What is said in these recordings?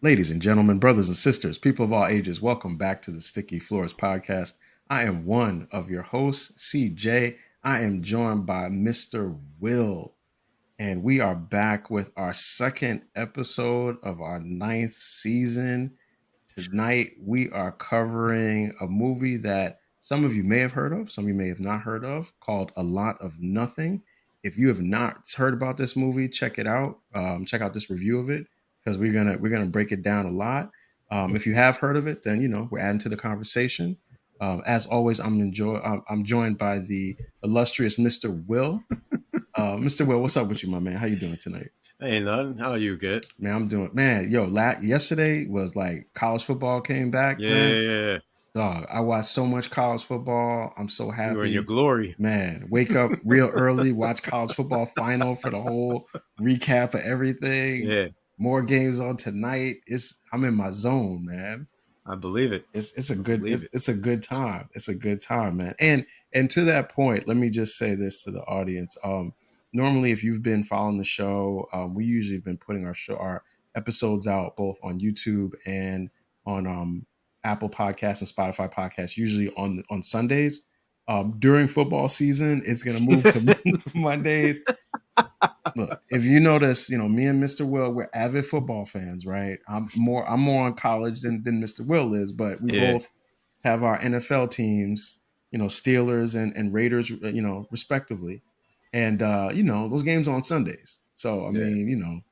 Ladies and gentlemen, brothers and sisters, people of all ages, welcome back to the Sticky Floors podcast. I am one of your hosts, CJ. I am joined by Mr. Will, and we are back with our second episode of our ninth season. Tonight, we are covering a movie that some of you may have heard of, some of you may have not heard of, called A Lot of Nothing. If you have not heard about this movie, check it out. Check out this review of it because we're gonna break it down a lot. If you have heard of it, then we're adding to the conversation. As always, I'm joined by the illustrious Mr. Will. Mr. Will, what's up with you, my man? How you doing tonight? Hey, nothing. How are you? Good? Man, I'm doing, man. Yo, yesterday was like college football came back, man. Yeah. Dog, I watched so much college football. I'm so You were in your happy. glory. Man, wake up real early, watch college football final for the whole recap of everything. Yeah, More games on tonight. I'm in my zone, man. I believe it. It's a I good believe it. it's a good time. It's a good time, man. And to that point, let me just say this to the audience. Normally, if you've been following the show, we usually have been putting our episodes out both on YouTube and on Apple Podcasts and Spotify Podcasts, usually on Sundays. During football season, it's gonna move to Mondays. Look, if you notice, me and Mr. Will, we're avid football fans, right? I'm more on college than Mr. Will is, but we Yeah, both have our NFL teams, Steelers and Raiders, respectively. And those games are on Sundays. So I yeah. mean,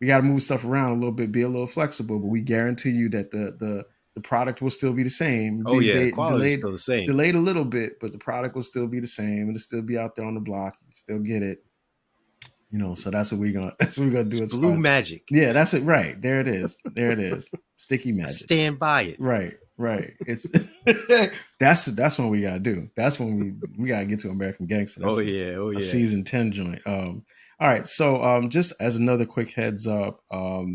we got to move stuff around a little bit, be a little flexible, but we guarantee you that the product will still be the same. Oh, yeah. The quality is Delayed still the same. delayed a little bit, but the product will still be the same. It'll still be out there on the block. You can still get it. So that's what we're gonna do It's as far blue as, magic. yeah, that's it. Right. There it is. There it is. Sticky magic. Stand by it. Right. It's that's what we gotta do. That's when we gotta get to American Gangster. That's Oh, yeah. Oh, a yeah. season 10 joint. All right. So just as another quick heads up,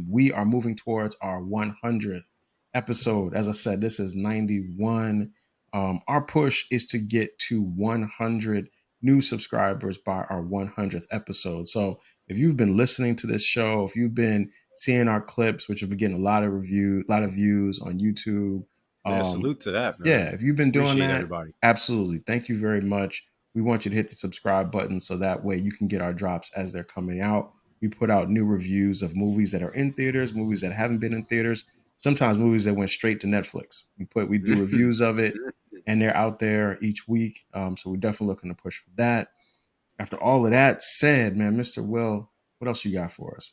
we are moving towards our 100th episode. As I said, this is 91. Our push is to get to 100 new subscribers by our 100th episode. So if you've been listening to this show, if you've been seeing our clips, which have been getting a lot of views on YouTube, Yeah, salute to that, yeah, man. if you've been doing Appreciate that, everybody. absolutely. Thank you very much. We want you to hit the subscribe button so that way you can get our drops as they're coming out. We put out new reviews of movies that are in theaters, movies that haven't been in theaters, sometimes movies that went straight to Netflix. We do reviews of it, and they're out there each week. So we're definitely looking to push for that. After all of that said, man, Mr. Will, what else you got for us?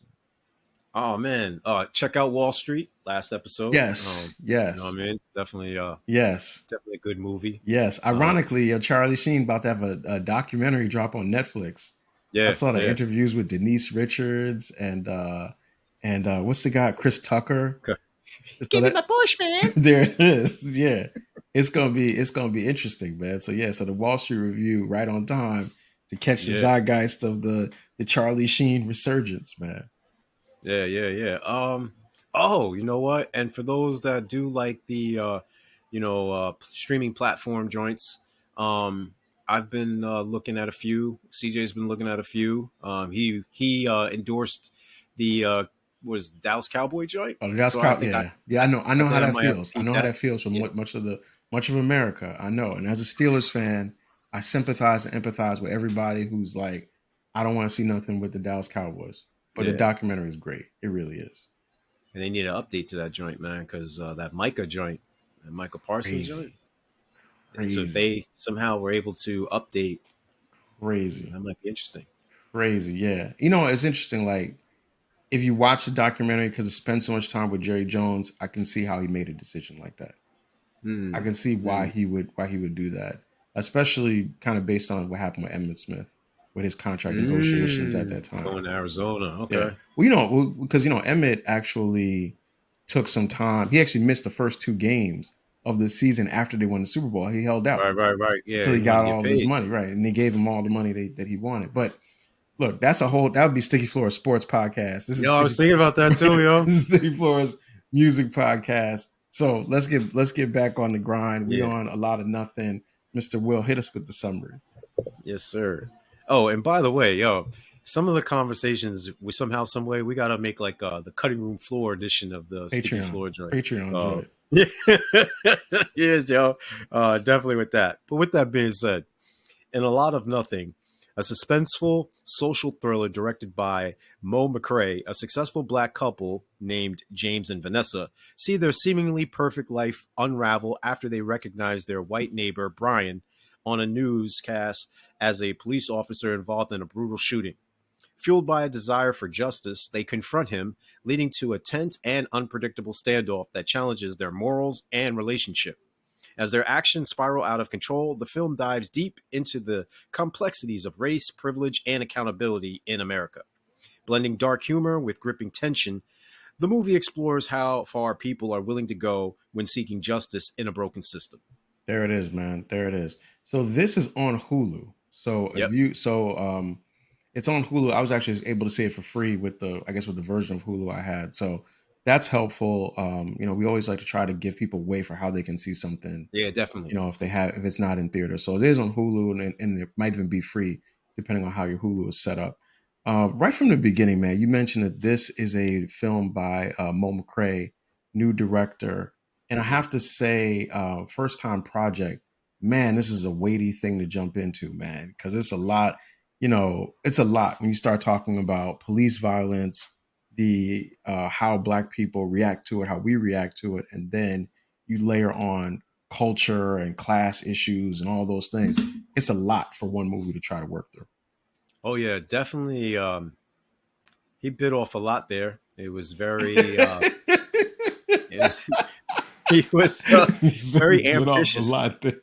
Oh, man. Check out Wall Street, last episode. Yes, You know yes, what I mean? Definitely yes, a good movie. yes. Ironically, Charlie Sheen about to have a documentary drop on Netflix. I Yeah, saw the yeah. interviews with Denise Richards and what's the guy, Chris Tucker. Okay. So Give me my push, man. there it is. Yeah, it's gonna be interesting, man. So yeah, so the Wall Street Review right on time to catch the Yeah. zeitgeist of the Charlie Sheen resurgence, man. Yeah. Oh, you know what? And for those that do like the streaming platform joints, I've been looking at a few. CJ's been looking at a few. He endorsed the was Dallas Cowboy joint. Oh, that's So I think yeah. I know how I that might have to feels. I keep know how that. that feels from Yeah. much of America. I know, and as a Steelers fan, I sympathize and empathize with everybody who's like, I don't want to see nothing with the Dallas Cowboys. But the Yeah. documentary is great. It really is. And they need an update to that joint, man, because that Micah joint, that Michael Parsons joint. So if Crazy, they somehow were able to update, crazy, that might be interesting. crazy. Yeah, it's interesting. Like if you watch the documentary because it spends so much time with Jerry Jones, I can see how he made a decision like that. I can see why he would do that, especially kind of based on what happened with Emmitt Smith with his contract negotiations at that time. Going to Arizona. Yeah, Okay. well, because Emmett actually took some time. He actually missed the first two games of the season after they won the Super Bowl. He held out Right. Yeah, until he he wanted got to get all of his paid. money, right? And they gave him all the money that he wanted. But look, that would be Sticky Floors Sports Podcast. This is Yo, I was thinking about that too, yo. this is Sticky Floors Music Podcast. So let's get back on the grind. We Yeah. on A Lot of Nothing. Mr. Will, hit us with the summary. Yes, sir. Oh, and by the way, yo, some of the conversations we somehow, some way, we gotta make like the cutting room floor edition of the sticky Patreon, floor joint. Patreon Uh, joint. yes, yo, definitely with that. But with that being said, in A Lot of Nothing, a suspenseful social thriller directed by Mo McRae, a successful black couple named James and Vanessa see their seemingly perfect life unravel after they recognize their white neighbor, Brian, on a newscast as a police officer involved in a brutal shooting. Fueled by a desire for justice, they confront him, leading to a tense and unpredictable standoff that challenges their morals and relationship. As their actions spiral out of control, the film dives deep into the complexities of race, privilege, and accountability in America. Blending dark humor with gripping tension, the movie explores how far people are willing to go when seeking justice in a broken system. There it is, man. There it is. So this is on Hulu. So if Yep. you it's on Hulu. I was actually able to see it for free with with the version of Hulu I had. So that's helpful. We always like to try to give people a way for how they can see something, Yeah, definitely. if it's not in theater. So it is on Hulu, and it might even be free depending on how your Hulu is set up. Right from the beginning, man, you mentioned that this is a film by Mo McRae, new director, and I Hmm. have to say, first time project. Man, this is a weighty thing to jump into, man, because it's a lot. It's a lot when you start talking about police violence, the how Black people react to it, how we react to it, and then you layer on culture and class issues and all those things. It's a lot for one movie to try to work through. Oh yeah, definitely. He bit off a lot there. It was very. And he was He very bit off a ambitious lot there.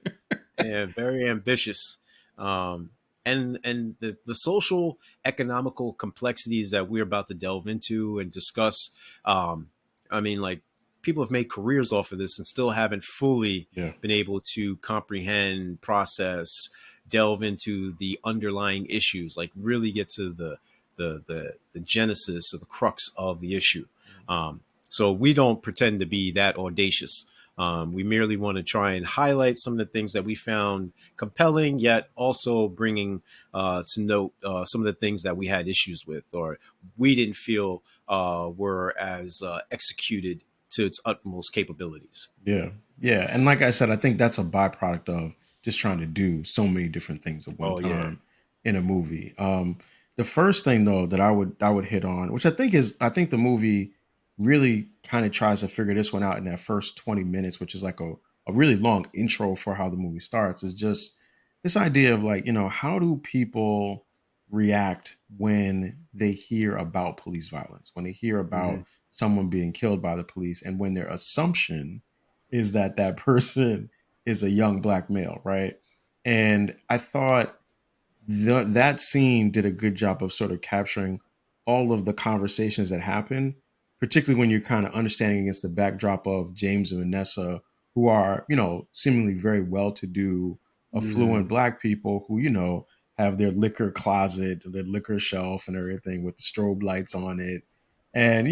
and very ambitious. Um, and the social economical complexities that we're about to delve into and discuss. Um, I mean, like people have made careers off of this and still haven't fully Yeah, been able to comprehend, process, delve into the underlying issues, like really get to the genesis or the crux of the issue. So we don't pretend to be that audacious. We merely want to try and highlight some of the things that we found compelling, yet also bringing to note some of the things that we had issues with or we didn't feel were as executed to its utmost capabilities. yeah, yeah. And like I said, I think that's a byproduct of just trying to do so many different things at one Oh yeah. time in a movie. The first thing though that I would hit on, which I think the movie really kind of tries to figure this one out in that first 20 minutes, which is like a really long intro for how the movie starts, is just this idea of like, how do people react when they hear about police violence, when they hear about Hmm. someone being killed by the police, and when their assumption is that that person is a young Black male, right? And I thought that scene did a good job of sort of capturing all of the conversations that happen, particularly when you're kind of understanding against the backdrop of James and Vanessa, who are, seemingly very well to do, affluent Mm. Black people who, have their liquor closet, their liquor shelf, and everything with the strobe lights on it. And,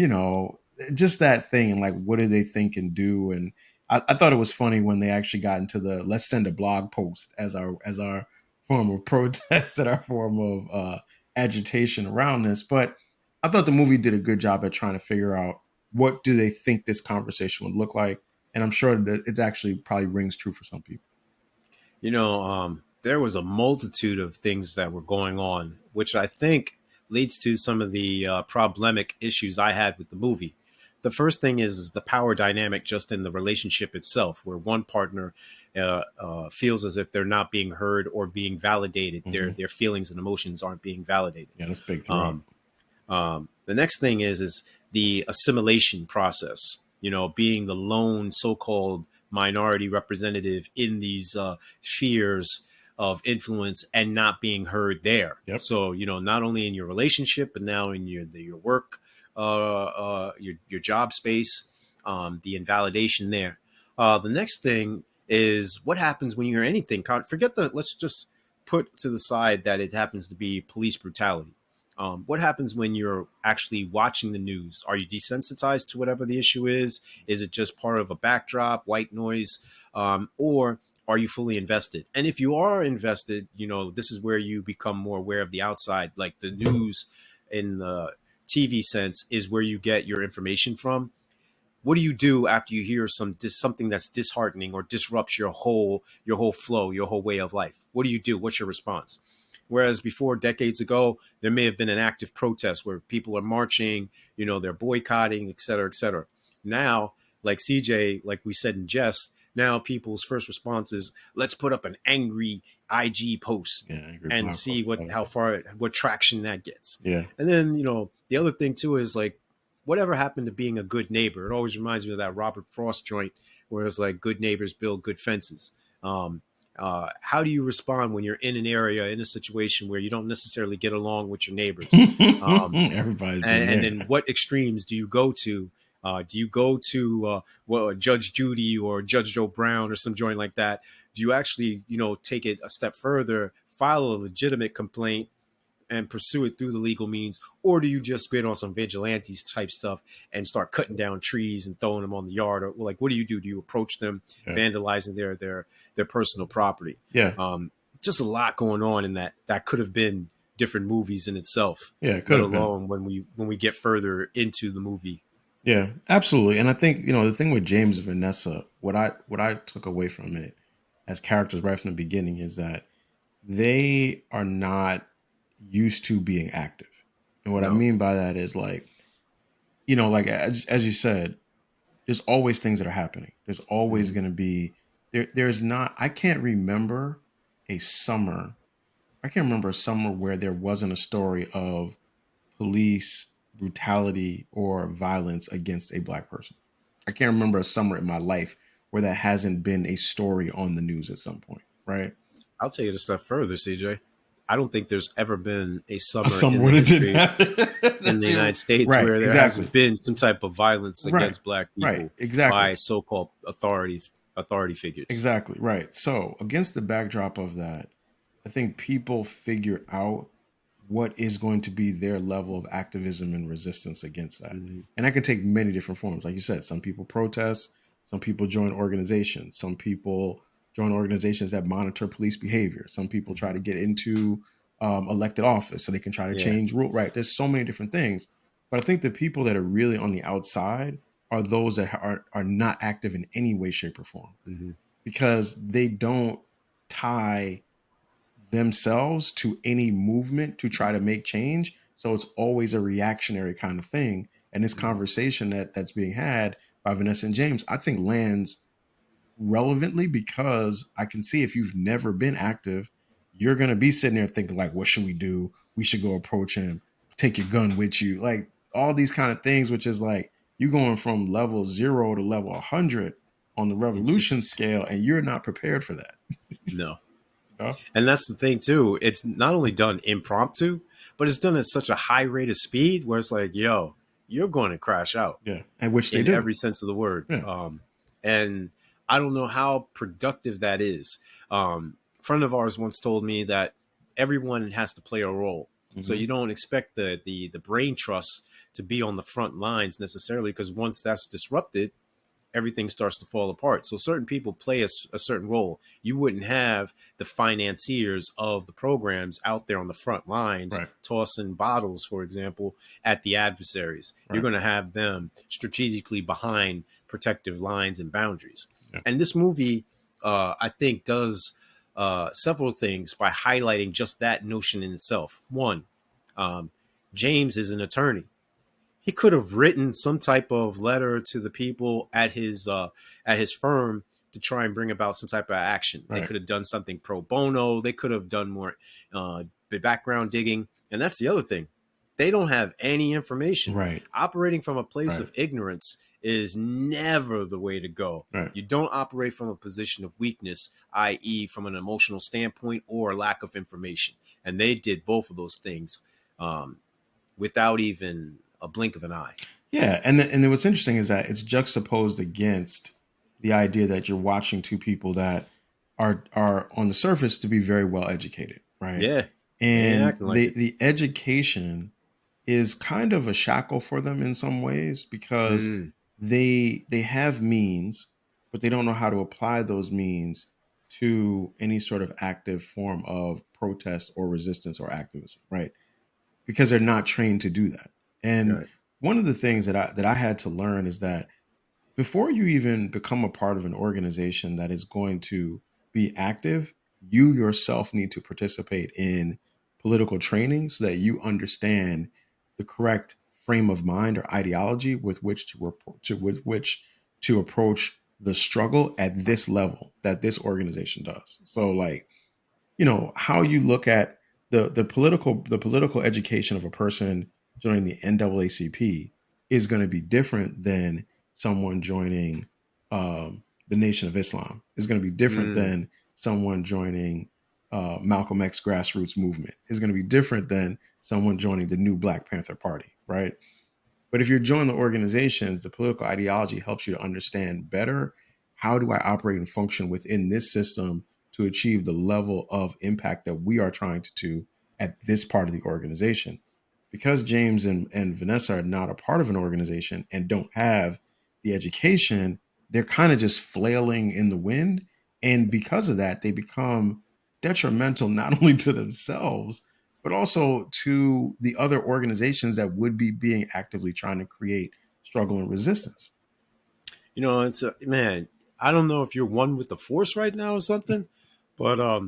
just that thing, and like, what do they think and do? And I thought it was funny when they actually got into the let's send a blog post as our form of protest and our form of agitation around this. But I thought the movie did a good job at trying to figure out what do they think this conversation would look like, and I'm sure that it actually probably rings true for some people. There was a multitude of things that were going on, which I think leads to some of the problematic issues I had with the movie. The first thing is the power dynamic just in the relationship itself, where one partner feels as if they're not being heard or being validated. Their Hmm. their feelings and emotions aren't being validated. Yeah, that's big throughout. Um, the next thing is the assimilation process. Being the lone so-called minority representative in these spheres of influence and not being heard there. Yep. So not only in your relationship, but now in your work, your job space, the invalidation there. The next thing is what happens when you hear anything. Forget the. Let's just put to the side that it happens to be police brutality. What happens when you're actually watching the news? Are you desensitized to whatever the issue is? Is it just part of a backdrop, white noise? Or are you fully invested? And if you are invested, you know, this is where you become more aware of the outside, like the news in the TV sense is where you get your information from. What do you do after you hear something that's disheartening or disrupts your whole flow, your whole way of life? What do you do? What's your response? Whereas before, decades ago, there may have been an active protest where people are marching, you know, they're boycotting, et cetera, et cetera. Now, like CJ, like we said in jest, now people's first response is let's put up an angry IG post Yeah, angry and black see folks. what traction that gets. Yeah. And then, you know, the other thing too is like whatever happened to being a good neighbor? It always reminds me of that Robert Frost joint where it's like good neighbors build good fences. Um, how do you respond when you're in an area, in a situation where you don't necessarily get along with your neighbors? Um, Everybody's been and there. then what extremes do you go to? Do you go to Judge Judy or Judge Joe Brown or some joint like that? Do you actually, you know, take it a step further, file a legitimate complaint, and pursue it through the legal means, or do you just get on some vigilantes type stuff and start cutting down trees and throwing them on the yard? Or like, what do you do? Do you approach them, Yeah. vandalizing their personal property? Yeah. Just a lot going on in that could have been different movies in itself. Yeah, it could Let have been. alone when we get further into the movie. Yeah, absolutely. And I think, you know, the thing with James and Vanessa, what I took away from it as characters right from the beginning is that they are not used to being active. And what I No. mean by that is like, you know, like as you said, there's always things that are happening. There's always Mm-hmm. going to be there's not I can't remember a summer. I can't remember a summer where there wasn't a story of police brutality or violence against a black person. I can't remember a summer in my life where that hasn't been a story on the news at some point, right? I'll take it a step further, CJ. I don't think there's ever been a A summer summer in the when it didn't history happen. in the That's even United States right, where there exactly. hasn't been some type of violence Right, against black right, people exactly. by so-called authority figures. Exactly, right. So, against the backdrop of that, I think people figure out what is going to be their level of activism and resistance against that. Mm-hmm. And that can take many different forms. Like you said, some people protest, some people join organizations, some people join organizations that monitor police behavior, some people try Mm-hmm. to get into elected office so they can try to Yeah. change rule. Right. There's so many different things. But I think the people that are really on the outside are those that are not active in any way, shape, or form Mm-hmm. because they don't tie themselves to any movement to try to make change. So it's always a reactionary kind of thing. And this Mm-hmm. conversation that's being had by Vanessa and James, I think lands relevantly because I can see if you've never been active, you're gonna be sitting there thinking like, what should we do? We should go approach him, take your gun with you, like all these kind of things, which is like you going from level 0 to level 100 on the In revolution 60s. scale, and you're not prepared for that. No. You know? And that's the thing too. It's not only done impromptu, but it's done at such a high rate of speed where it's like, yo, you're going to crash out Yeah, and which they in do. every sense of the word. Yeah. And I don't know how productive that is. A friend of ours once told me that everyone has to play a role. So Hmm. you don't expect the brain trust to be on the front lines necessarily, because once that's disrupted, everything starts to fall apart. So certain people play a certain role. You wouldn't have the financiers of the programs out there on the front lines Right. tossing bottles, for example, at the adversaries. You're Right. going to have them strategically behind protective lines and boundaries. Yeah. And this movie, I think, does several things by highlighting just that notion in itself. One, um, James is an attorney. He could have written some type of letter to the people at his firm to try and bring about some type of action. They Right. could have done something pro bono. They could have done more uh, background digging. And that's the other thing. They don't have any information. Right. Operating from a place Right. of ignorance is never the way to go. Right. You don't operate from a position of weakness, i.e., from an emotional standpoint or lack of information. And they did both of those things um, without even a blink of an eye. Yeah, and then what's interesting is that it's juxtaposed against the idea that you're watching two people that are on the surface to be very well educated, right? Yeah, they ain't And acting like it. the education is kind of a shackle for them in some ways because Mm, they have means, but they don't know how to apply those means to any sort of active form of protest or resistance or activism, right? Because they're not trained to do that. And Right. one of the things that I had to learn is that before you even become a part of an organization that is going to be active, you yourself need to participate in political training so that you understand the correct frame of mind or ideology with which with which to approach the struggle at this level that this organization does. So like, how you look at the political education of a person joining the NAACP is going to be different than someone joining the Nation of Islam. Is going to be different Mm. than someone joining Malcolm X grassroots movement. Is going to be different than someone joining the new Black Panther Party, right? But if you're joining the organizations, the political ideology helps you to understand better, how do I operate and function within this system to achieve the level of impact that we are trying to do at this part of the organization. Because James and Vanessa are not a part of an organization and don't have the education, they're kind of just flailing in the wind. And because of that, they become detrimental not only to themselves, but also to the other organizations that would be being actively trying to create struggle and resistance. It's man. I don't know if you're one with the force right now or something, but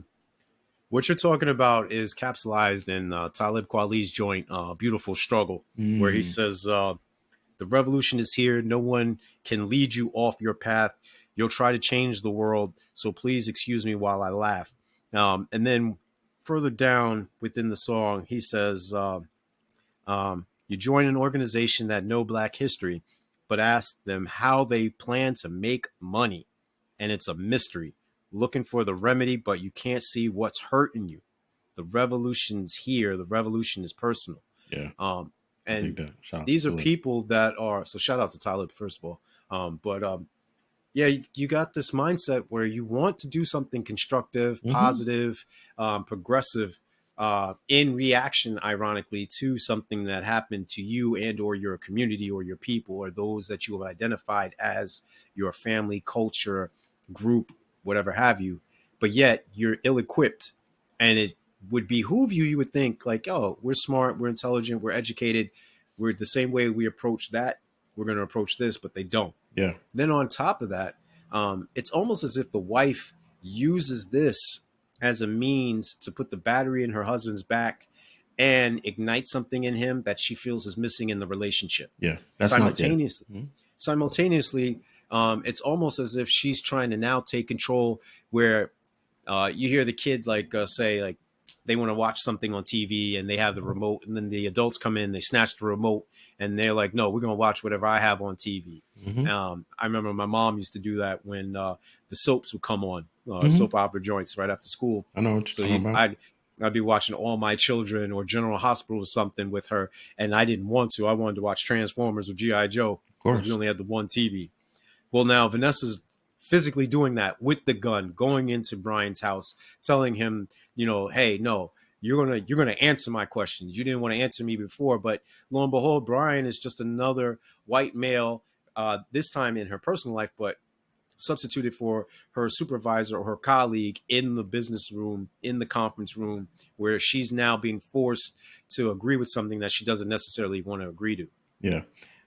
what you're talking about is capsulized in Talib Kweli's joint, "Beautiful Struggle," where he Mm, says, "The revolution is here. No one can lead you off your path. You'll try to change the world, so please excuse me while I laugh." And then further down within the song, he says, "You join an organization that know Black history, but ask them how they plan to make money, and it's a mystery. Looking for the remedy, but you can't see what's hurting you. The revolution's here. The revolution is personal." yeah, Um, I dig and that. Shout out to these are Talib. people that are, so shout out to Talib first of all. But yeah, you got this mindset where you want to do something constructive, Hmm. positive, progressive, in reaction, ironically, to something that happened to you and or your community or your people or those that you have identified as your family, culture, group, whatever have you. But yet you're ill-equipped, and it would behoove you. You would think like, oh, we're smart, we're intelligent, we're educated, we're the same way we approach that. We're going to approach this, but they don't. Yeah, Then on top of that, it's almost as if the wife uses this as a means to put the battery in her husband's back and ignite something in him that she feels is missing in the relationship. yeah. That's not yeah. Simultaneously, Mhm. simultaneously, it's almost as if she's trying to now take control. Where you hear the kid like say like they want to watch something on TV and they have the remote, and then the adults come in, they snatch the remote, and they're like, "No, we're gonna watch whatever I have on TV." Hmm. I remember my mom used to do that when the soaps would come on, Hmm. soap opera joints right after school. I know what you're So talking about. I'd be watching All My Children or General Hospital or something with her, and I didn't want to. I wanted to watch Transformers or GI Joe Of because we course. only had the one TV. Well, now Vanessa's physically doing that with the gun, going into Brian's house, telling him, hey, no, you're gonna answer my questions. You didn't want to answer me before, but lo and behold, Brian is just another white male. This time in her personal life, but substituted for her supervisor or her colleague in the business room, in the conference room, where she's now being forced to agree with something that she doesn't necessarily want to agree to. Yeah.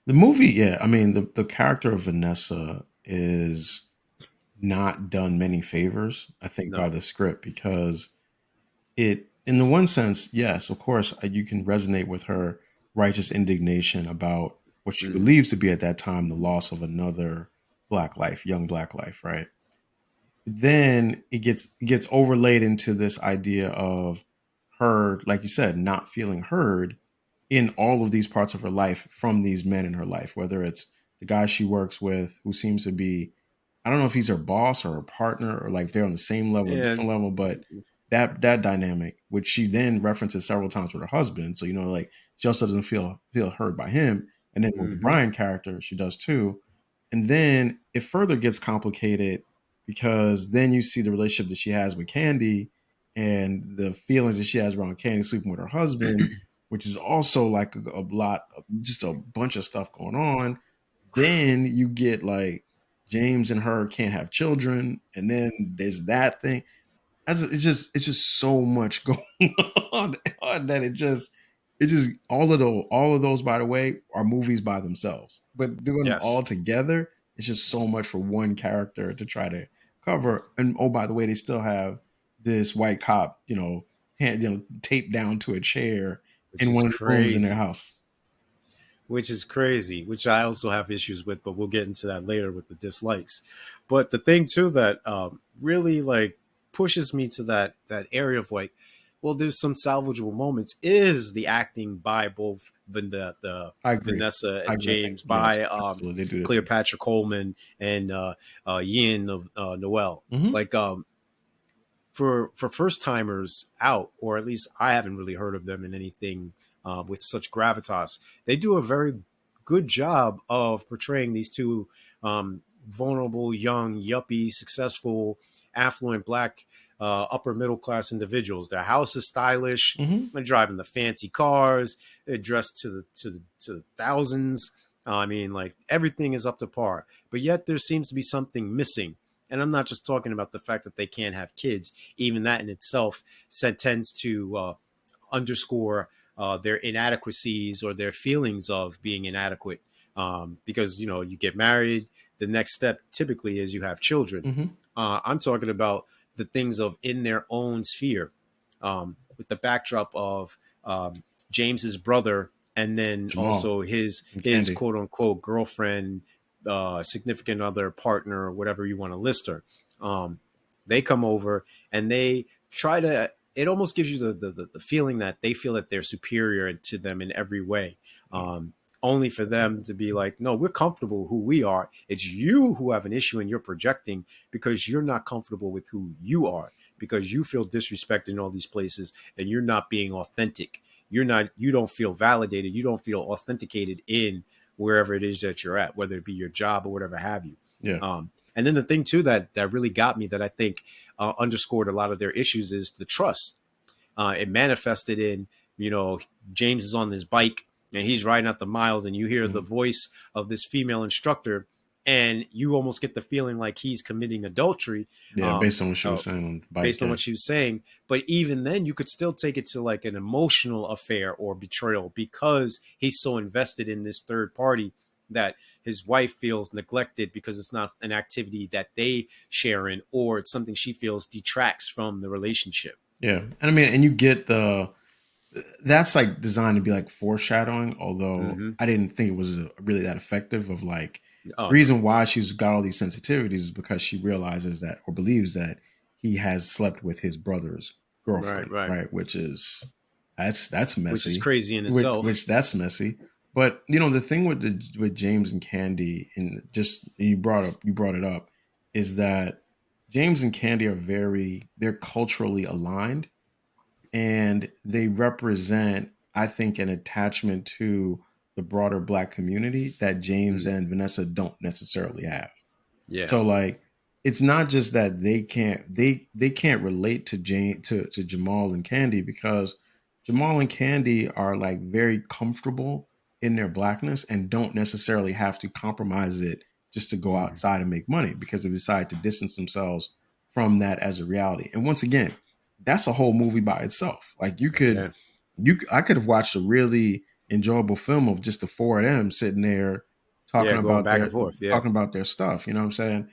The movie, yeah, I mean the character of Vanessa is not done many favors, I think, by No. the script because it in the one sense, yes, of course, you can resonate with her righteous indignation about what she Mm-hmm. believes to be at that time the loss of another black life, young black life, right? Then it gets overlaid into this idea of her, like you said, not feeling heard in all of these parts of her life from these men in her life, whether it's the guy she works with who seems to be, I don't know if he's her boss or her partner or like they're on the same level or And different level, but that dynamic, which she then references several times with her husband. So, like she also doesn't feel heard by him. And then with the mm-hmm. Brian character, she does too. And then it further gets complicated because then you see the relationship that she has with Candy and the feelings that she has around Candy sleeping with her husband, which is also like a lot of just a bunch of stuff going on. Then you get like James and her can't have children, and then there's that thing. It's just so much going on that it just all of those, by the way, are movies by themselves, but doing them all Yes, together, it's just so much for one character to try to cover. And oh, by the way, they still have this white cop, taped down to a chair which in is one of the rooms in their crazy. house. Which is crazy, which I also have issues with, but we'll get into that later with the dislikes. But the thing too that really like pushes me to that area of like, well, there's some salvageable moments is the acting by both the I agree. Vanessa I and agree. I think James, yes, by absolutely, they do this. Cleopatra Coleman and Y'lan Noel. Hmm. Like for first timers out, or at least I haven't really heard of them in anything with such gravitas. They do a very good job of portraying these two vulnerable, young, yuppie, successful, affluent black upper middle class individuals. Their house is stylish. Hmm. They're driving the fancy cars. They're dressed to the thousands. I mean, like everything is up to par. But yet there seems to be something missing. And I'm not just talking about the fact that they can't have kids. Even that in itself tends to underscore their inadequacies or their feelings of being inadequate. Because, you get married, the next step typically is you have children. Hmm. I'm talking about the things of in their own sphere, with the backdrop of James's brother, and then Jamal also and his Candy. quote unquote girlfriend, significant other, partner, or whatever you want to list her. Um, they come over and they try to. It almost gives you the feeling that they feel that they're superior to them in every way. Um, Only for them to be like, no, we're comfortable who we are. It's you who have an issue and you're projecting because you're not comfortable with who you are, because you feel disrespected in all these places and you're not being authentic. You don't feel validated. You don't feel authenticated in wherever it is that you're at, whether it be your job or whatever have you. Yeah. And then the thing too that really got me, that I think underscored a lot of their issues, is the trust. It manifested in, you know, James is on his bike and he's riding out the miles, and you hear the Mhm. voice of this female instructor, and you almost get the feeling like he's committing adultery, Yeah, um, based on what she uh, was saying on the bike. based on Yeah. what she was saying. But even then, you could still take it to like an emotional affair or betrayal, because he's so invested in this third party that his wife feels neglected because it's not an activity that they share in, or it's something she feels detracts from the relationship. Yeah. And I mean, and you get that's like designed to be like foreshadowing, although Mm-hmm. I didn't think it was really that effective. Of like, Oh the no. reason why she's got all these sensitivities is because she realizes that, or believes that, he has slept with his brother's Right, girlfriend, right. right? Which is that's Which is messy. crazy in Which itself. which that's messy. But the thing with James and Candy, and just you brought it up, is that James and Candy they're culturally aligned, and they represent, I think, an attachment to the broader black community that James Mm, and Vanessa don't necessarily have. yeah. So like, it's not just that they can't relate to Jamal and Candy, because Jamal and Candy are like very comfortable in their blackness and don't necessarily have to compromise it just to go Mm, outside and make money, because they decide to distance themselves from that as a reality. And once again, that's a whole movie by itself. Like, yeah. I could have watched a really enjoyable film of just the four of them sitting there Yeah. talking Going about back their and forth. Yeah. talking about their stuff. You know what I'm saying?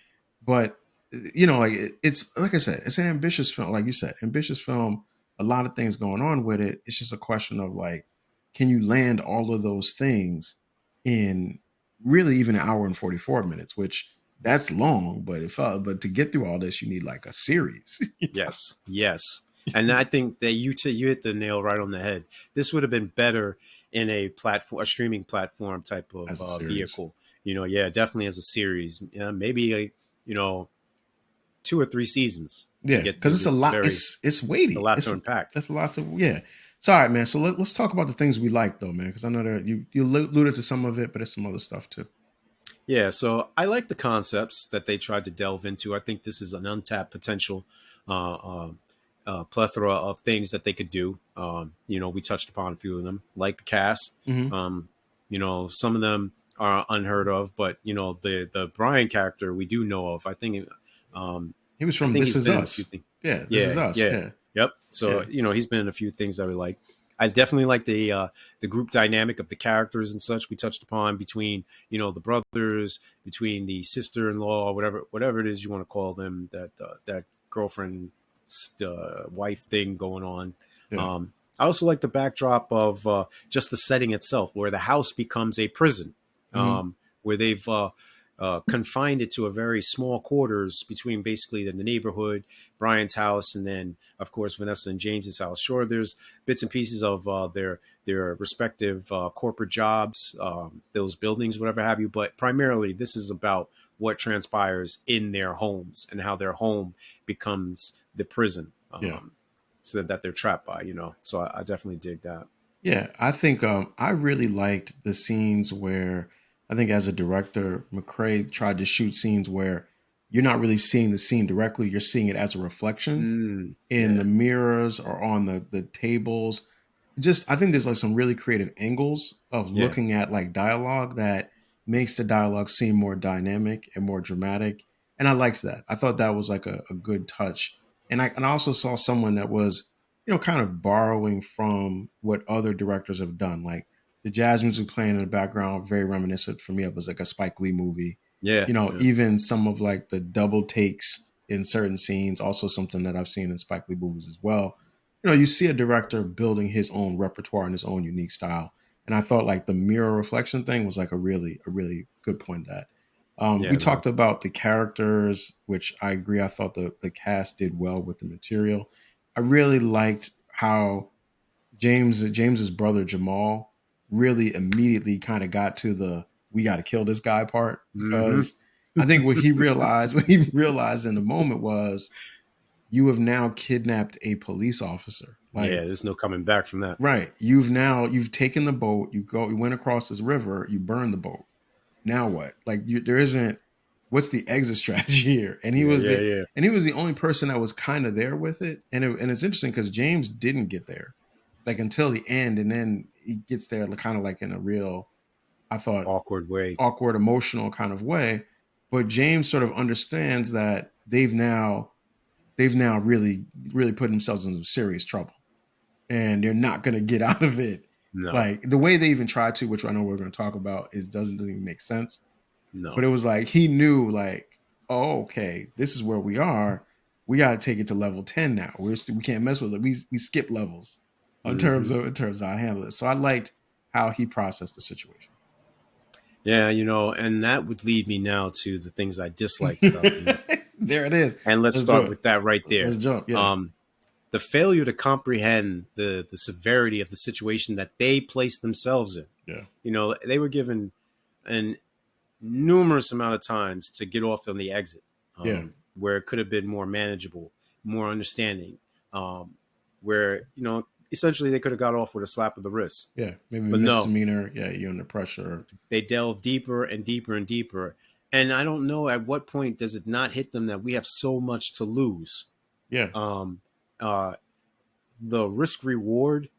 But like, it's like I said, it's an ambitious film. Like you said, ambitious film. A lot of things going on with it. It's just a question of like, can you land all of those things in really even an hour and 44 minutes? Which, that's long, but but to get through all this, you need like a series. Yes. Yes. And I think that you hit the nail right on the head. This would have been better in a streaming platform type of As a series. vehicle. Yeah, definitely as a series. Yeah, maybe you know 2 or 3 seasons to Yeah, get because through it's a this. lot. Very It's a weighty. lot to It's unpack. That's a lot to, yeah. So all right, man. So let's talk about the things we like though, man. Because I know that you alluded to some of it, but there's some other stuff too. Yeah, so I like the concepts that they tried to delve into. I think this is an untapped potential, uh, uh, plethora of things that they could do. We touched upon a few of them, like the cast. Hmm. Some of them are unheard of, but the Brian character we do know of. He was I from think This he's Is been in a few Us. things. Yeah, This Is Yeah, Us. yeah, Yeah, yep. So yeah. he's been in a few things that we like. I definitely like the group dynamic of the characters and such we touched upon between the brothers, between the sister-in-law, whatever it is you want to call them, that girlfriend wife thing going on. Yeah. I also like the backdrop of just the setting itself, where the house becomes a prison, Hmm. where they've confined it to a very small quarters between basically the neighborhood, Brian's house, and then of course Vanessa and James's house. Sure, there's bits and pieces of their respective corporate jobs, those buildings, whatever have you. But primarily, this is about what transpires in their homes and how their home becomes the prison. Yeah. So that they're trapped by, So I definitely dig that. Yeah, I think I really liked the scenes where I think as a director, McRae tried to shoot scenes where you're not really seeing the scene directly, you're seeing it as a reflection in the Yeah, mirrors or on the tables. Just I think there's like some really creative angles of yeah, looking at like dialogue that makes the dialogue seem more dynamic and more dramatic. And I liked that. I thought that was like a good touch. And I also saw someone that was, kind of borrowing from what other directors have done. Like the jazz music playing in the background, very reminiscent for me. It was like a Spike Lee movie. yeah, yeah, Even some of like the double takes in certain scenes, also something that I've seen in Spike Lee movies as well. You see a director building his own repertoire and his own unique style. And I thought like the mirror reflection thing was like a really good point. That we yeah. No, talked about the characters, which I agree. I thought the cast did well with the material. I really liked how James's brother Jamal really immediately kind of got to the we got to kill this guy part, hmm because I think what he realized in the moment was you have now kidnapped a police officer. yeah. Like, There's no coming back from that. right, you've taken the boat, you went across this river, you burned the boat. Now what? Like, there isn't, what's the exit strategy here? And he Yeah, was yeah, the yeah. and he was the only person that was kind of there with it. And it's interesting because James didn't get there like until the end, and then he gets there kind of like in a real, I thought, Awkward way. awkward, emotional kind of way. But James sort of understands that they've now really put themselves in some serious trouble, and they're not going to get out of it. No, Like the way they even tried to, which I know we're going to talk about, is doesn't even make sense. But no. it was like he knew, like, oh, okay, this is where we are. We got to take it to level 10 now. We can't mess with it. We skip levels hmm in terms of how to handle it. So I liked how he processed the situation. Yeah, and that would lead me now to the things I disliked about the movie. There it is. And let's Let's do start it. with that right Let's there. jump. Yeah. Um, the failure to comprehend the severity of the situation that they placed themselves in. Yeah. They were given an numerous amount of times to get off on the exit, Yeah. where it could have been more manageable, more understanding, where essentially they could have got off with a slap of the wrist. Yeah. Maybe But no, misdemeanor. Yeah. You're under pressure. they delve deeper and deeper and deeper. And I don't know at what point does it not hit them that we have so much to lose. Yeah. Um, uh, the risk reward,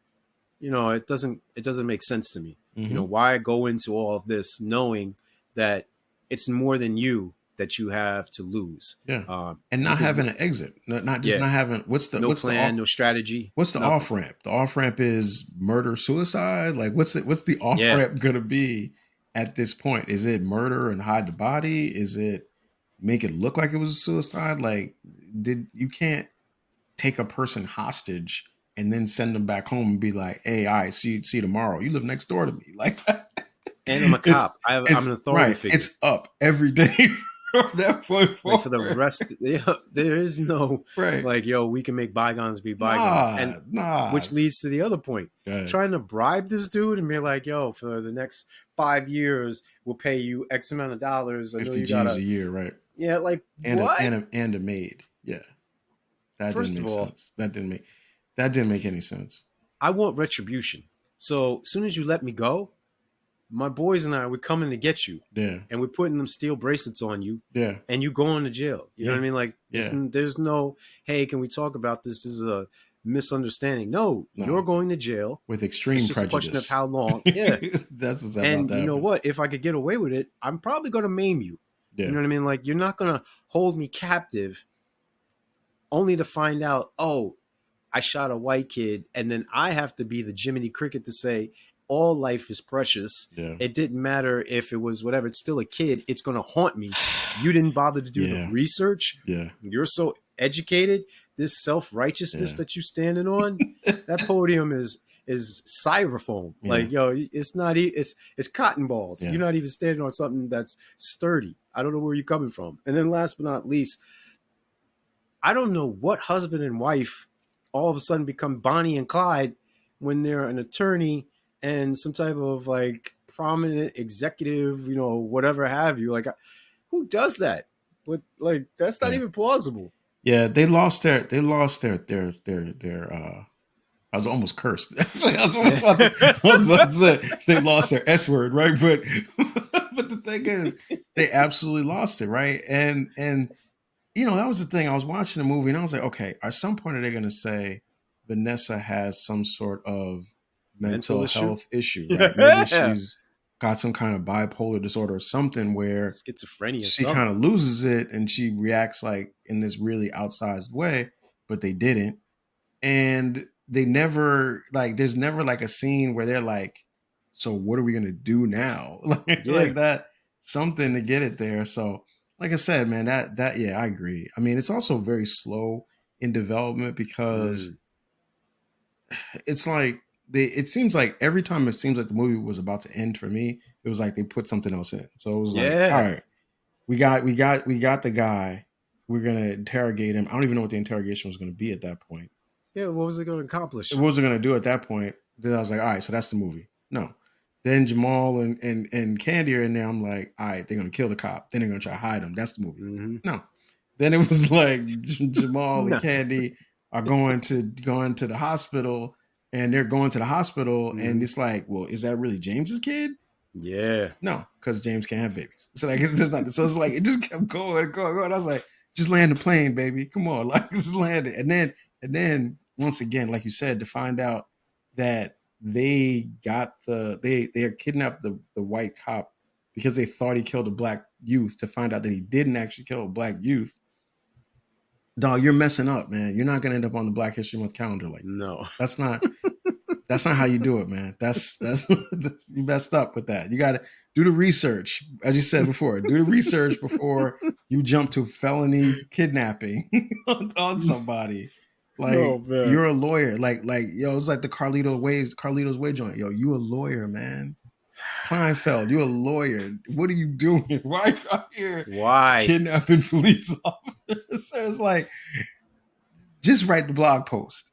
it doesn't make sense to me. Hmm. Why go into all of this knowing that it's more than you that you have to lose? Yeah. And You not could, having an exit. Not just yeah, not having no plan, no strategy, what's the nothing. off ramp? The off ramp is murder suicide. Like what's the off Yeah, ramp gonna be at this point? Is it murder and hide the body? Is it make it look like it was a suicide? Like did you can't take a person hostage and then send them back home and be like, hey, all right, see you tomorrow. You live next door to me. Like and I'm a it's cop. I'm it's an authority right. figure. It's up every day from that point Like for the forward. rest, there is no Right. like, yo, we can make bygones be bygones, and Nah. which leads to the other point. Go ahead. Trying to bribe this dude and be like, yo, for the next 5 years, we'll pay you X amount of dollars. I know 50 you G's gotta, a year, right? yeah, like And a what? and a and a maid. Yeah. That didn't First of make all, sense. That didn't make any sense. I want retribution. So as soon as you let me go, my boys and I, we're coming to get you, Yeah. and we're putting them steel bracelets on you, Yeah. and you going to jail. You know what Yeah. I mean? Like, Yeah. there's no, hey, can we talk about this? This is a misunderstanding. No, you're No, going to jail. with It's extreme just a question of prejudice. how long. Yeah. That's what's about And to you know happen. what? If I could get away with it, I'm probably going to maim you. You Yeah. know what I mean? Like, you're not going to hold me captive only to find out, oh, I shot a white kid, and then I have to be the Jiminy Cricket to say all life is precious. Yeah. It didn't matter if it was whatever. It's still a kid. It's going to haunt me. You didn't bother to do the Yeah. research. Yeah. You're so educated. This self-righteousness Yeah. that you standing on, that podium is styrofoam. Yeah. Like, yo, it's not. It's cotton balls. Yeah. You're not even standing on something that's sturdy. I don't know where you're coming from. And then last but not least, I don't know what husband and wife all of a sudden become Bonnie and Clyde when they're an attorney and some type of like prominent executive, whatever have you. Like, who does that? With like, that's not Yeah. even plausible. Yeah, they lost their I was almost cursed. Actually, I was about to say they lost their S word, right? But but the thing is, they absolutely lost it, right? And that was the thing. I was watching the movie and I was like, okay, at some point are they going to say Vanessa has some sort of Mental mental issue. health issue, right? Maybe Yeah. she's got some kind of bipolar disorder or something where Schizophrenia, she kind something. of loses it and she reacts like in this really outsized way, but they didn't. And they never like there's never like a scene where they're like, so what are we gonna do now? Like Yeah. that, something to get it there. So like I said, man, that yeah, I agree. I mean, it's also very slow in development because Mm. it's like it seems like every time it seems like the movie was about to end for me, it was like they put something else in. So it was like, all Yeah. right, we got the guy. We're gonna interrogate him. I don't even know what the interrogation was gonna be at that point. Yeah. What was it going to What accomplish? was it gonna do at that point? Then I was like, all right, so that's the movie. No. Then Jamal and Candy are in there. I'm like, all right, they're gonna kill the cop. Then they're gonna try to hide him. That's the movie. Mm-hmm. No. Then it was like Jamal and No. Candy are going to the hospital, and they're going to the hospital, and Mm-hmm. it's like, well, is that really James's kid? Yeah. No, because James can't have babies. So like it's not. So it's like it just kept going and going and going. I was like, just land the plane, baby. Come on, like just land it. And then once again, like you said, to find out that they had kidnapped the white cop because they thought he killed a black youth. To find out that he didn't actually kill a black youth. Dog, you're messing up, man. You're not gonna end up on the Black History Month calendar like that. No. That's not. That's not how you do it, man. That's you messed up with that. You got to do the research, as you said before. Do the research before you jump to felony kidnapping on somebody. Oh Like man. you're a lawyer. Like yo, it's like the Carlito's Way joint. Yo, you a lawyer, man. Kleinfeld, you a lawyer. What are you doing? Why are you out here Why? kidnapping police officers? So it's like just write the blog post.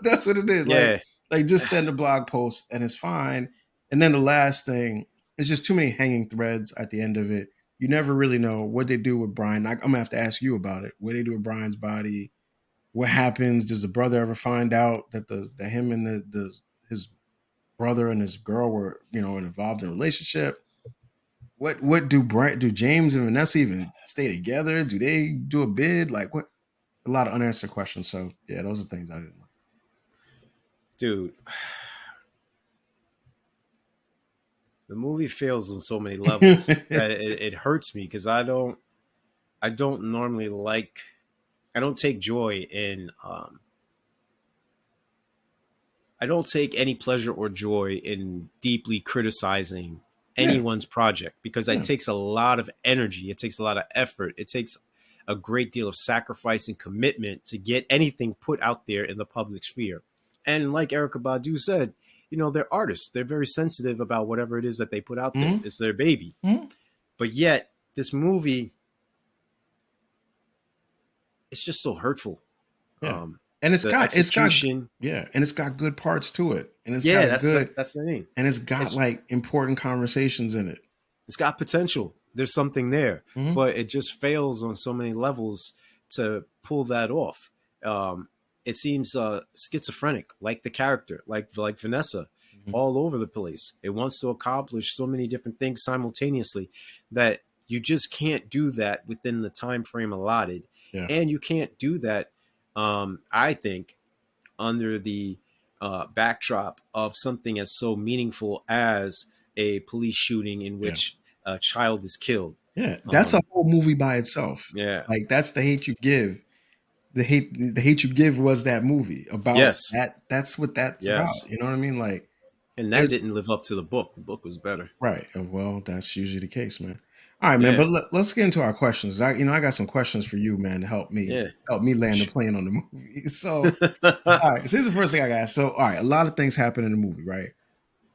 That's what it is. Yeah. Like just send a blog post and it's fine. And then the last thing, it's just too many hanging threads at the end of it. You never really know what they do with Brian. I'm gonna have to ask you about it. What they do with Brian's body? What happens? Does the brother ever find out that that him and his brother and his girl were involved in a relationship? Do James and Vanessa even stay together? Do they do a bid? Like what? A lot of unanswered questions. So yeah, those are things I didn't Dude, the movie fails on so many levels like. that it hurts me because I don't normally like, I don't take joy in I don't take any pleasure or joy in deeply criticizing Yeah, anyone's project because it yeah. takes a lot of energy, it takes a lot of effort, it takes a great deal of sacrifice and commitment to get anything put out there in the public sphere. And like Erica Badu said, they're artists. They're very sensitive about whatever it is that they put out there. Mm-hmm. It's their baby. Mm-hmm. But yet, this movie, it's just so hurtful. Yeah, Um, and the execution, and it's got good parts to it, and it's yeah, got good, that's the thing. and it's got It's like important conversations in it. it's got potential. There's something there, Mm-hmm. but it just fails on so many levels to pull that off. It seems schizophrenic, like the character, like Vanessa, Mm-hmm. all over the place. It wants to accomplish so many different things simultaneously that you just can't do that within the time frame allotted, Yeah, and you can't do that. I think under the backdrop of something as so meaningful as a police shooting in Yeah. which a child is killed. Yeah. That's a whole movie by itself. Yeah. Like that's the hate you give. The hate you give was that movie about Yes. that. That's what that's about. Yes. You know what I mean? Like And that there's didn't live up to the book. The book was better. right. Well, that's usually the case, man. All right, man. Yeah. But us get into our questions. I got some questions for you, man, to Yeah. help me land the plane on the movie. So, all right. So here's the first thing I got. So, all right, a lot of things happen in the movie, right?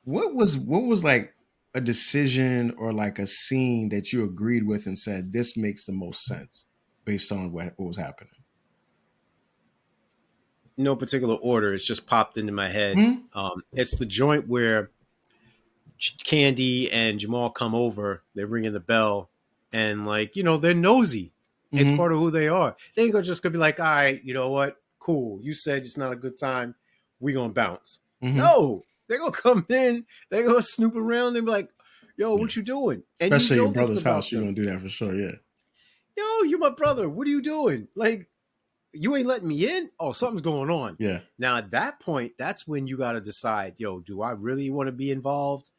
What was like a decision or like a scene that you agreed with and said this makes the most sense based on what was happening? No particular order. It's just popped into my head. Hmm. It's the joint where Candy and Jamal come over. They're ringing the bell, and like they're nosy. It's Hmm. part of who they are. They ain't just gonna be like, all right, you know what? Cool. You said it's not a good time. We gonna bounce. Hmm. No, they gonna come in. They gonna snoop around and be like, yo, Yeah. what you doing? And you Especially your know this brother's about house, you're them. gonna do that for sure. Yeah. Yo, you're my brother. What are you doing? Like, you ain't letting me in? Oh, something's going on. Yeah. Now, at that point, that's when you got to decide, yo, do I really want to be involved?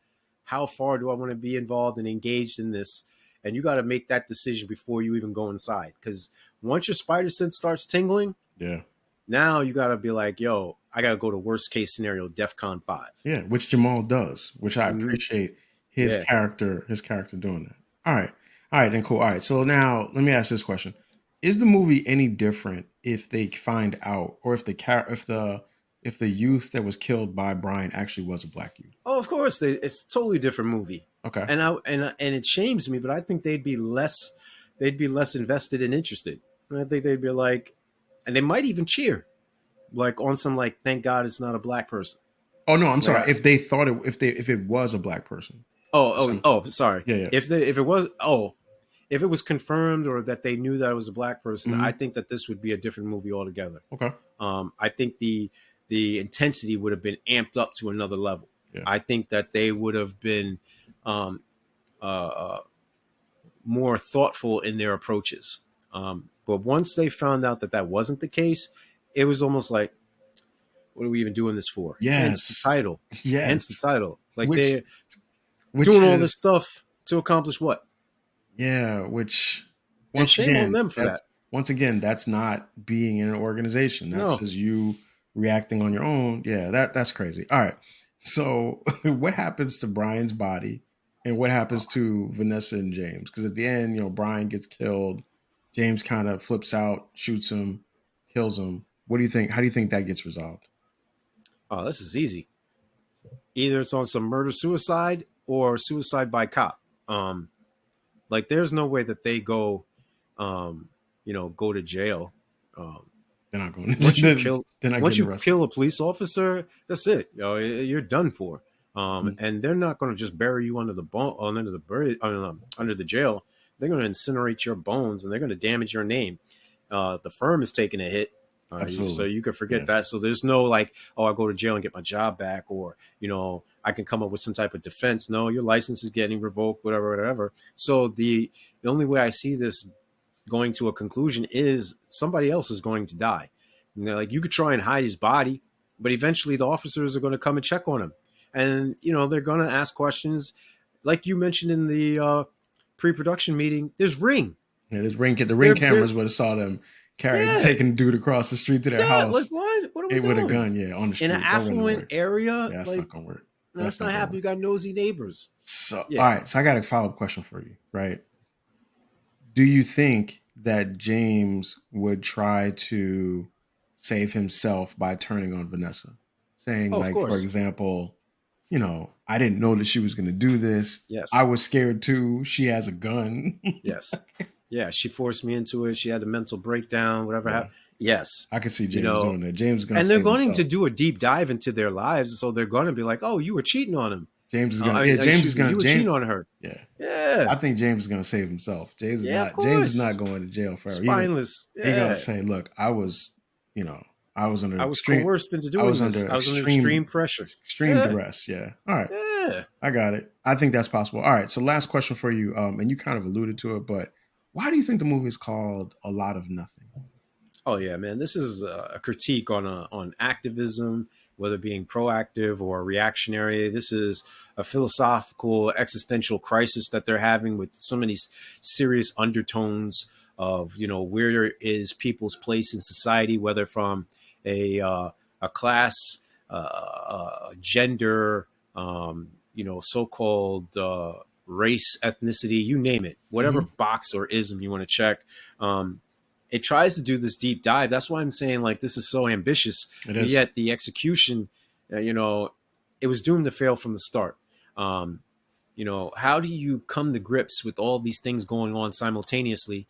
How far do I want to be involved and engaged in this? And you got to make that decision before you even go inside. Because once your spider sense starts tingling, Yeah. now you got to be like, yo, I got to go to worst case scenario, DEFCON 5. Yeah, which Jamal does, which I Mm-hmm. appreciate Yeah. his character doing that. All right. All right, then cool. All right. So now let me ask this question. Is the movie any different if they find out or if the youth that was killed by Brian actually was a black youth? Oh, of course, it's a totally different movie. Okay. And it shames me, but I think they'd be less invested and interested. And I think they'd be like, and they might even cheer, like on some like, thank God it's not a black person. Oh no, I'm Like, sorry. If they thought if it was a black person. sorry. Yeah, yeah. If it was confirmed or that they knew that it was a black person, I Hmm. think that this would be a different movie altogether. Okay. I think the intensity would have been amped up to another level. Yeah. I think that they would have been um, uh, more thoughtful in their approaches. But once they found out that that wasn't the case, it was almost like, what are we even doing this for? Hence the Yes. title. Yes. Hence the title. Like Which they're which doing all this is stuff to accomplish what? yeah, which And once shame on again, them for that. that's not being in an organization. That's No. just you reacting on your own. Yeah, that's crazy. All right. So what happens to Brian's body and what happens to Vanessa and James? Because at the end, Brian gets killed. James kind of flips out, shoots him, kills him. What do you think? How do you think that gets resolved? Oh, this is easy. Either it's on some murder suicide or suicide by cop. Um, like there's no way that they um, go to jail. Um, They're not going once you to kill they're not once getting you arrested. kill a police officer, that's it. You're done for. Mm. And they're not going to just bury you under the bone, under the jail. They're going to incinerate your bones and they're going to damage your name. The firm is taking a hit. So Absolutely. you could forget Yeah. that. So there's no like, oh, I go to jail and get my job back, or I can come up with some type of defense. No, your license is getting revoked, whatever. So the only way I see this going to a conclusion is somebody else is going to die. And they're like, you could try and hide his body, but eventually the officers are going to come and check on him, and they're going to ask questions, like you mentioned in the pre-production meeting. There's Ring. Yeah, the ring They're cameras would have saw them yeah, taking dude across the street to their yeah. Like house. what? What are we It with a doing gun, yeah, on the in an street. That wouldn't affluent work. area? Yeah, that's not Like, gonna work. no, That's that's not not gonna happening. work. You got nosy neighbors. So, all Yeah. right. So I got a follow up question for you. Right? Do you think that James would try to save himself by turning on Vanessa, saying Oh, of like, for course. example, I didn't know that she was gonna do this. I Yes. was scared too. She has a gun. Yes. Yeah. She forced me into it. She had a mental breakdown. Whatever Yeah, happened. Yes. I could see You James know, doing that. James is gonna and they're save going to himself. do a deep dive into their lives, so they're going to be like, "Oh, you were cheating on him." James is gonna. Yeah, James is Excuse me, gonna. you were cheating James. on her. Yeah, Yeah, I think James is gonna save himself. yeah, of James is course. not going to jail forever. Spineless. He gonna Yeah, say, "Look, you know, I was under I was extreme, coerced into I doing was this. under I was under extreme pressure. extreme Yeah, duress." Yeah. All right, yeah. I got it. I think that's possible. All right. So, last question for you. And you kind of alluded to it, but why do you think the movie is called A Lot of Nothing? Oh yeah, man. This is a critique on activism, whether being proactive or reactionary. This is a philosophical existential crisis that they're having with so many serious undertones of where is people's place in society, whether from a class, gender, so-called race, ethnicity, you name it, whatever Hmm. box or ism you want to check. It tries to do this deep dive. That's why I'm saying like this is so ambitious, It but is. yet the execution, it was doomed to fail from the start. Um, how do you come to grips with all these things going on simultaneously?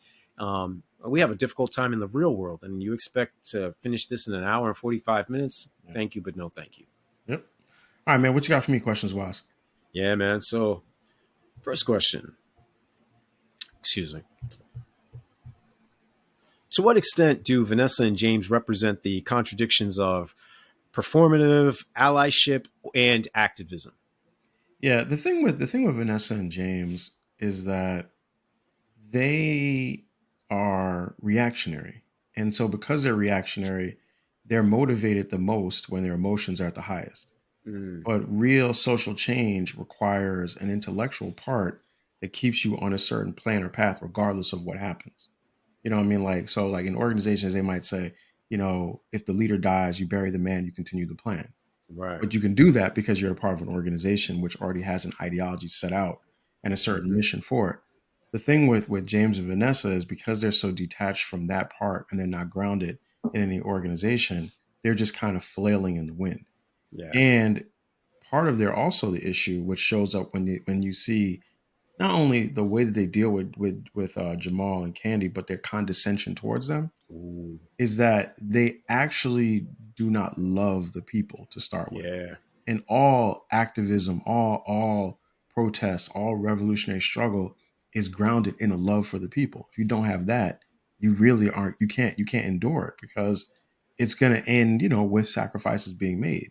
We have a difficult time in the real world, and you expect to finish this in an hour and 45 minutes? Yeah. Thank you, but no thank you. Yep. All right, man. What you got for me, questions wise? Yeah, man. So, first question. Excuse me. To what extent do Vanessa and James represent the contradictions of performative, allyship, and activism? Yeah. The thing with Vanessa and James is that they are reactionary, and so because they're reactionary, they're motivated the most when their emotions are at the highest. Mm, But real social change requires an intellectual part that keeps you on a certain plan or path, regardless of what happens. You know what I mean? Like, so like in organizations, they might say, if the leader dies, you bury the man, you continue the plan. right. But you can do that because you're a part of an organization which already has an ideology set out and a certain Hmm. mission for it. The thing with James and Vanessa is because they're so detached from that part and they're not grounded in any organization, they're just kind of flailing in the wind. Yeah. And part of their also the issue, which shows up when you see not only the way that they deal with Jamal and Candy, but their condescension towards them, Ooh, is that they actually do not love the people to start with. yeah. And all activism, all protests, all revolutionary struggle is grounded in a love for the people. If you don't have that, you really aren't. You can't endure it because it's going to end, with sacrifices being made.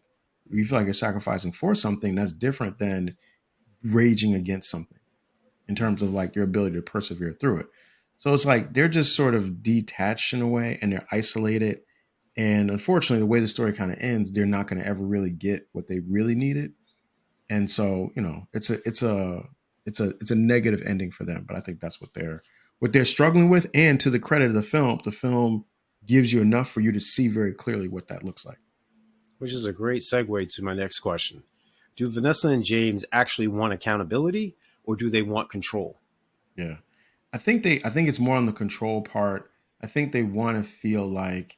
If you feel like you're sacrificing for something, that's different than raging against something in terms of like your ability to persevere through it. So it's like they're just sort of detached in a way and they're isolated. And unfortunately, the way the story kind of ends, they're not going to ever really get what they really needed. And so, it's a negative ending for them. But I think that's what they're struggling with. And to the credit of the film gives you enough for you to see very clearly what that looks like. Which is a great segue to my next question. Do Vanessa and James actually want accountability or do they want control? Yeah. I think it's more on the control part. I think they want to feel like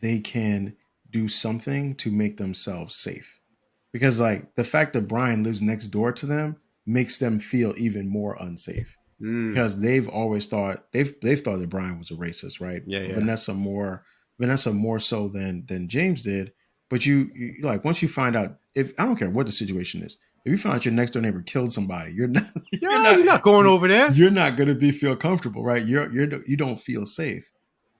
they can do something to make themselves safe. Because like the fact that Brian lives next door to them makes them feel even more unsafe. Mm, Because they've thought that Brian was a racist, right? yeah, yeah. Vanessa more so than James did. But you like once you find out, if I don't care what the situation is, if you find out your next door neighbor killed somebody, you're not you're Yeah, not you're not going over there. you're not going to be feel comfortable, right? You don't feel safe.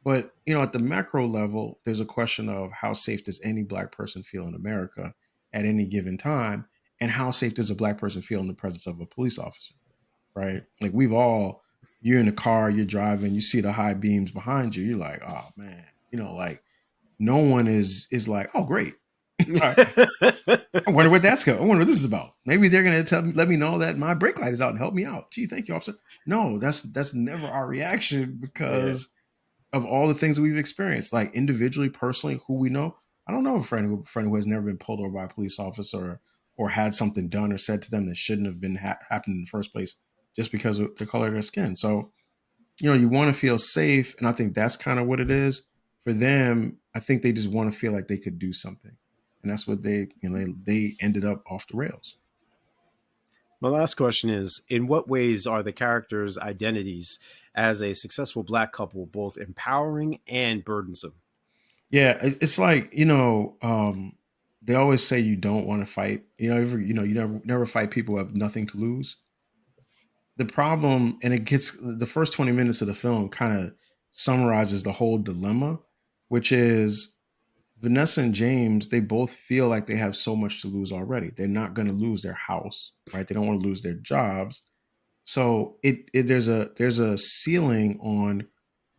But at the macro level, there's a question of how safe does any black person feel in America at any given time, and how safe does a black person feel in the presence of a police officer, right? Like you're in the car, you're driving, you see the high beams behind you, you're like, oh man, like no one is like, oh great, I wonder what that's going. I wonder what this is about. Maybe they're gonna let me know that my brake light is out and help me out. Gee, thank you, officer. No, that's never our reaction Yeah. because of all the things that we've experienced, like individually, personally, who we know. I don't know a friend who has never been pulled over by a police officer or had something done or said to them that shouldn't have been happened in the first place just because of the color of their skin. So you want to feel safe, and I think that's kind of what it is for them. I think they just want to feel like they could do something, and that's what they ended up off the rails. My last question is: in what ways are the characters' identities as a successful black couple both empowering and burdensome? Yeah, it's like they always say you don't want to fight. You never fight people who have nothing to lose. The problem, and it gets the first 20 minutes of the film kind of summarizes the whole dilemma, which is Vanessa and James. They both feel like they have so much to lose already. They're not going to lose their house, right? They don't want to lose their jobs. So there's a ceiling on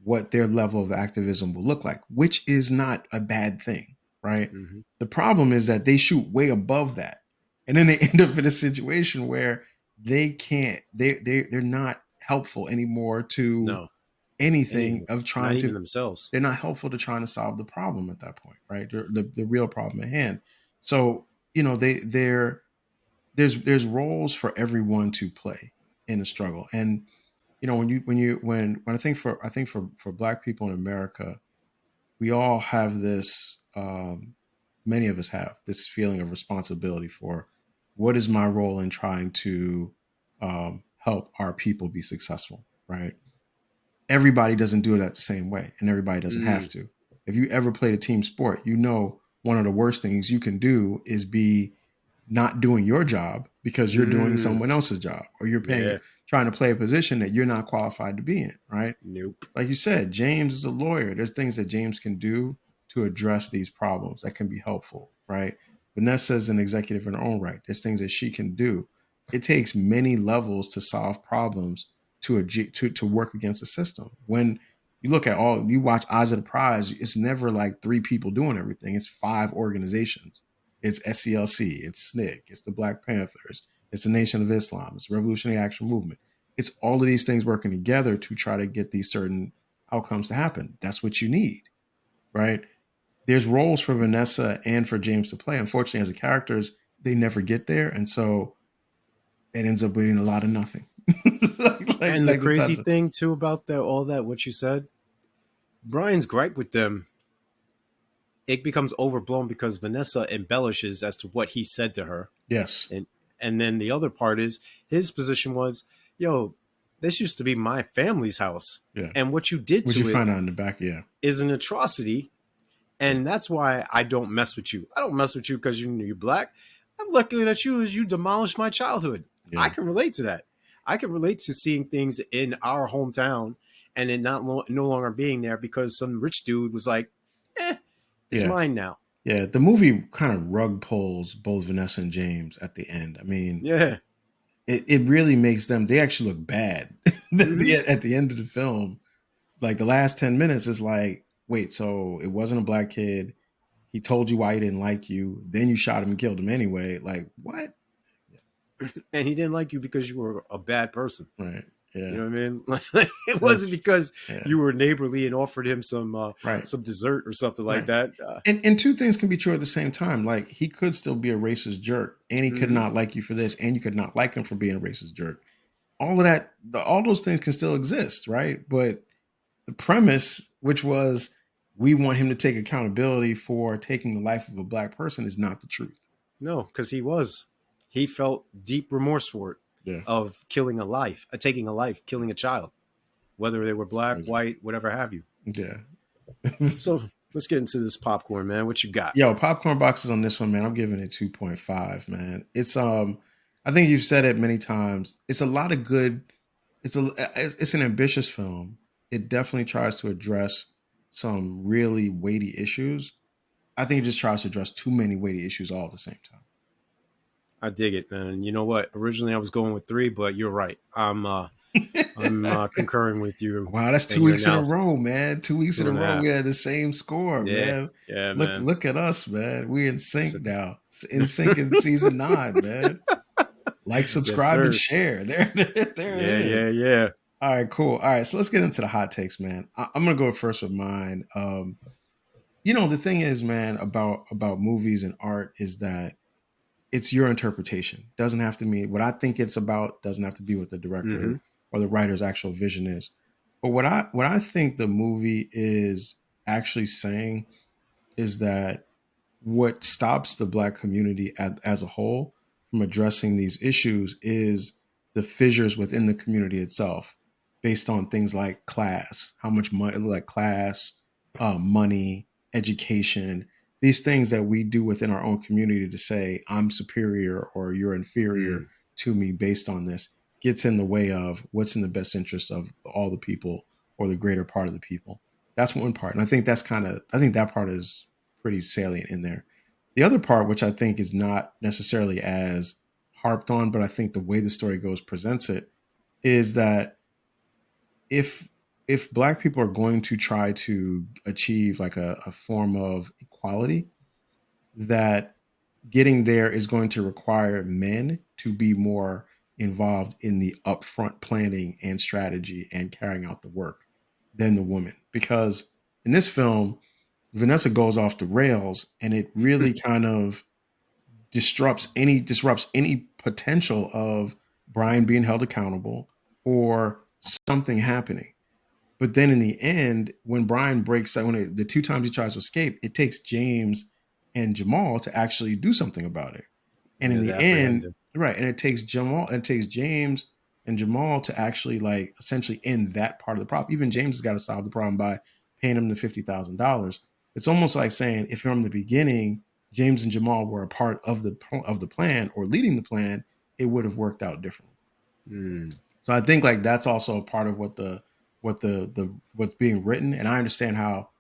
what their level of activism will look like, which is not a bad thing, right? Hmm. The problem is that they shoot way above that. And then they end up in a situation where they can't, they're not helpful anymore to No, anything anyone, of not trying even to, themselves. they're not helpful to trying to solve the problem at that point, right? The real problem at hand. So, there's roles for everyone to play in the struggle. And when I think for black people in America, we all have this, many of us have this feeling of responsibility for what is my role in trying to, help our people be successful, right? Everybody doesn't do it that the same way, and everybody doesn't have Mm. to. If you ever played a team sport, one of the worst things you can do is be not doing your job because you're doing Mm. someone else's job, or Yeah. trying to play a position that you're not qualified to be in, right? Nope. Like you said, James is a lawyer. There's things that James can do to address these problems that can be helpful, right? Vanessa is an executive in her own right. There's things that she can do. It takes many levels to solve problems to work against the system. When you watch Eyes of the Prize, it's never like three people doing everything. It's five organizations. It's SCLC, it's SNCC, it's the Black Panthers, it's the Nation of Islam, it's the Revolutionary Action Movement. It's all of these things working together to try to get these certain outcomes to happen. That's what you need, right? There's roles for Vanessa and for James to play. Unfortunately, as the characters, they never get there, and so it ends up being a lot of nothing. And the like the crazy Tessa. thing too about that, all that what you said, Brian's gripe with them, it becomes overblown because Vanessa embellishes as to what he said to her, Yes. and then the other part is his position was, yo, this used to be my family's house, Yeah. and what you did Which you to it find out in the back. Yeah. is an atrocity, Yeah. and that's why I don't mess with you. I don't mess with you because you're black. I'm looking at you as you demolished my childhood. I Yeah. can relate to that. I can relate to seeing things in our hometown and it no longer being there because some rich dude was like, it's Yeah. mine now. Yeah. The movie kind of rug pulls both Vanessa and James at the end. I mean, Yeah. it really makes them, they actually look bad Mm-hmm. at the end of the film. Like the last 10 minutes is like, wait, so it wasn't a black kid. He told you why he didn't like you. Then you shot him and killed him anyway. Like, what? And he didn't like you because you were a bad person. Right. You Yeah. know what I mean? It wasn't That's, because yeah. you were neighborly and offered him Right. some dessert or something like Right. that. And two things can be true at the same time. Like he could still be a racist jerk, and he could Mm-hmm. not like you for this, and you could not like him for being a racist jerk. All of that, all those things can still exist, right? But the premise, which was we want him to take accountability for taking the life of a black person, is not the truth. No, because he felt deep remorse for it, Yeah, of killing a life, taking a life, killing a child, whether they were it's black, crazy. white, whatever have you. Yeah. So let's get into this popcorn, man. What you got? Yo, popcorn boxes on this one, man. I'm giving it 2.5, man. It's I think you've said it many times. It's a lot of good. It's an ambitious film. It definitely tries to address some really weighty issues. I think it just tries to address too many weighty issues all at the same time. I dig it, man. You know what? Originally I was going with 3, but you're right. I'm concurring with you Wow, that's and two your weeks in a analysis. row, man. 2 weeks in Two a and a row, we half. had the same score, Yeah, man. yeah, Look, man. look at us, man. We in So, sync now. In sync in season 9, man. Like, yes, subscribe, and sir. share. There it Yeah, is. yeah, yeah. All right, cool. All right, so let's get into the hot takes, man. I'm gonna go first with mine. The thing is, man, about movies and art is that it's your interpretation. Doesn't have to mean what I think it's about. Doesn't have to be what the Mm-hmm. director or the writer's actual vision is. But what I think the movie is actually saying is that what stops the black community as a whole from addressing these issues is the fissures within the community itself, based on things like class, how much money, like class, money, education, these things that we do within our own community to say I'm superior or you're inferior Mm. to me based on this, gets in the way of what's in the best interest of all the people or the greater part of the people. That's one part, and I think that part is pretty salient in there. The other part, which I think is not necessarily as harped on, but I think the way the story goes presents it, is that if if Black people are going to try to achieve like a form of equality, that getting there is going to require men to be more involved in the upfront planning and strategy and carrying out the work than the women. Because in this film, Vanessa goes off the rails and it really kind of disrupts any potential of Brian being held accountable or something happening. But then in the end, when Brian breaks out, the two times he tries to escape, it takes James and Jamal to actually do something about it. And in Yeah, the the end, apprehended. right, and it takes James and Jamal to actually like essentially end that part of the problem. Even James has got to solve the problem by paying him the $50,000. It's almost like saying if from the beginning James and Jamal were a part of the plan or leading the plan, it would have worked out differently. Mm, So I think like that's also a part of what's being written, and I understand how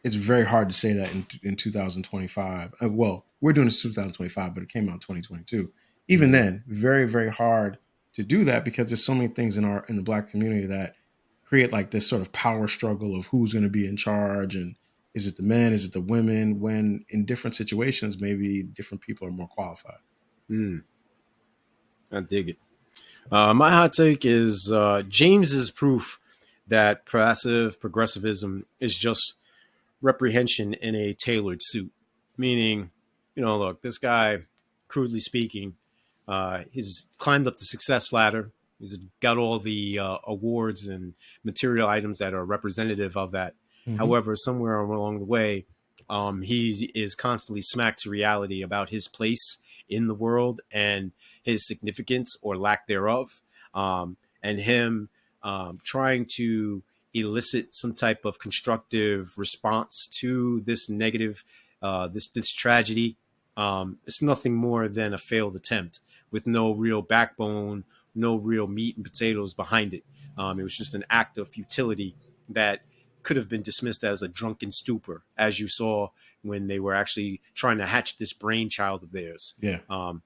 it's very hard to say that in 2025. Well, we're doing this 2025, but it came out in 2022. Even mm, then, very very hard to do that because there's so many things in the Black community that create like this sort of power struggle of who's going to be in charge and is it the men, is it the women? When in different situations, maybe different people are more qualified. mm. I dig it. My hot take is James is proof that progressivism is just reprehension in a tailored suit. Meaning, look, this guy, crudely speaking, he's climbed up the success ladder. He's got all the awards and material items that are representative of that. Mm-hmm. However, somewhere along the way, he is constantly smacked to reality about his place in the world and his significance or lack thereof, and him trying to elicit some type of constructive response to this negative, this tragedy. It's nothing more than a failed attempt with no real backbone, no real meat and potatoes behind it. It was just an act of futility that could have been dismissed as a drunken stupor, as you saw when they were actually trying to hatch this brainchild of theirs. Yeah,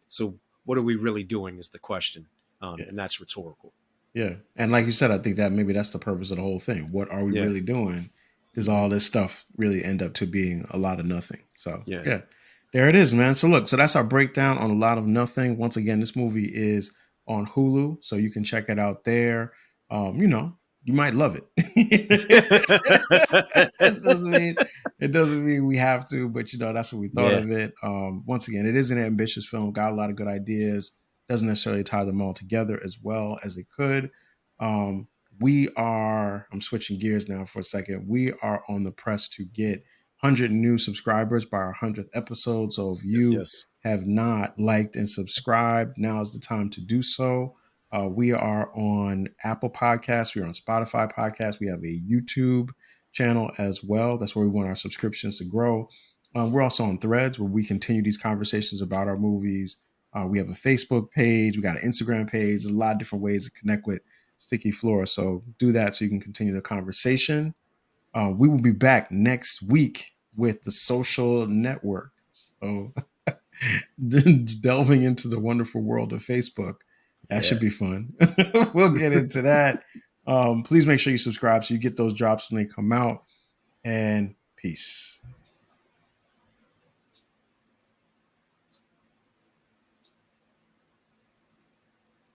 So, what are we really doing is the question, yeah. and that's rhetorical. Yeah. And like you said, I think that maybe that's the purpose of the whole thing. What are we Yeah. really doing? Does Mm-hmm. all this stuff really end up to being a lot of nothing? So, Yeah. yeah, there it is, man. So, look, so that's our breakdown on a lot of nothing. Once again, this movie is on Hulu, so you can check it out there. You know, you might love it. it doesn't mean it doesn't mean we have to, but you know, that's what we thought Yeah. of it. Once again, it is an ambitious film, got a lot of good ideas, doesn't necessarily tie them all together as well as it could. Um, I'm switching gears now for a second. We are on the press to get 100 new subscribers by our 100th episode. So if Yes. you Yes. have not liked and subscribed, now is the time to do so. We are on Apple Podcasts. We're on Spotify Podcasts. We have a YouTube channel as well. That's where we want our subscriptions to grow. We're also on Threads where we continue these conversations about our movies. We have a Facebook page. We got an Instagram page. There's a lot of different ways to connect with Sticky Floor. So do that so you can continue the conversation. We will be back next week with the social network. So delving into the wonderful world of Facebook. That should Yeah. be fun. We'll get into that. Please make sure you subscribe so you get those drops when they come out. And peace.